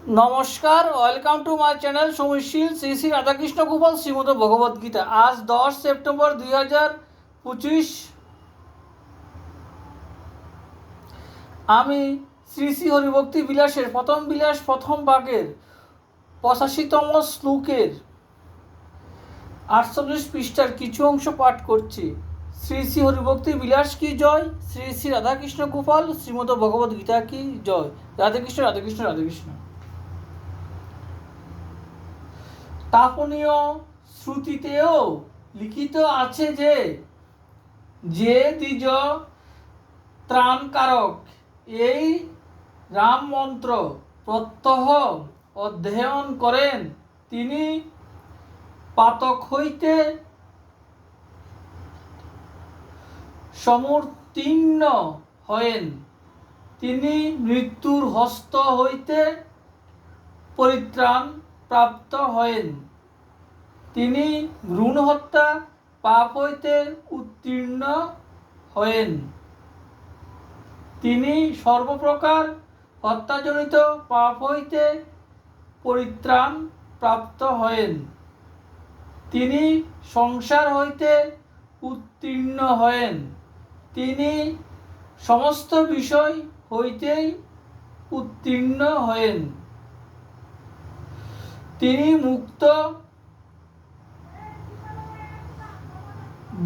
নমস্কার, welcome to my channel সমীশীল শ্রী শ্রী রাধাকৃষ্ণ গোপাল শ্রীমদ ভগবদ্গীতা। আজ 10 সেপ্টেম্বর 2025। আমি শ্রী শ্রী হরিভক্তি বিলাসের প্রথম বিলাস প্রথম ভাগের 85তম শ্লোকের 48 পৃষ্ঠার কিছু অংশ পাঠ করছি। শ্রী শ্রী হরিভক্তি বিলাস কি জয়, শ্রী শ্রী রাধাকৃষ্ণ গোপাল শ্রীমদ ভগবদ্গীতা কি জয়। রাধেকৃষ্ণ রাধেকৃষ্ণ রাধেকৃষ্ণ। তাপনীয় শ্রুতিতেও লিখিত আছে যে যে দ্বিজ ত্রাণকারক এই রাম মন্ত্র প্রত্যহ অধ্যয়ন করেন তিনি পাতক হইতে সমুত্তীর্ণ হয়েন, তিনি মৃত্যুর হস্ত হইতে পরিত্রাণ প্রাপ্ত হয়েন, তিনি ভ্রূণ হত্যা পাপ হইতে উত্তীর্ণ হয়েন, তিনি সর্বপ্রকার হত্যাজনিত পাপ হইতে পরিত্রাণ প্রাপ্ত হয়েন, তিনি সংসার হইতে উত্তীর্ণ হয়েন, তিনি সমস্ত বিষয় হইতেই উত্তীর্ণ হয়েন, তিনি মুক্ত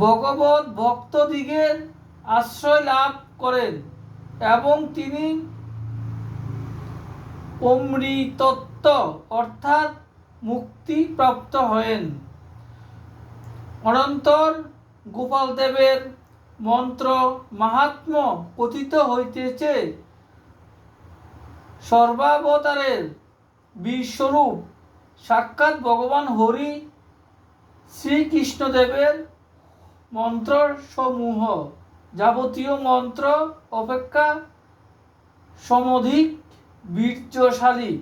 ভগবৎ ভক্তদিগের আশ্রয় লাভ করেন এবং তিনি অমৃতত্ব অর্থাৎ মুক্তি প্রাপ্ত হয়েন। অনন্তর গোপালদেবের মন্ত্র মাহাত্ম্য কথিত হইতেছে। সর্বাবতারের বীরস্বরূপ সাক্ষাৎ ভগবান হরি শ্রীকৃষ্ণদেবের মন্ত্র সমূহ যাবতীয় মন্ত্র অপেক্ষা সমধিক বীর্যশালী।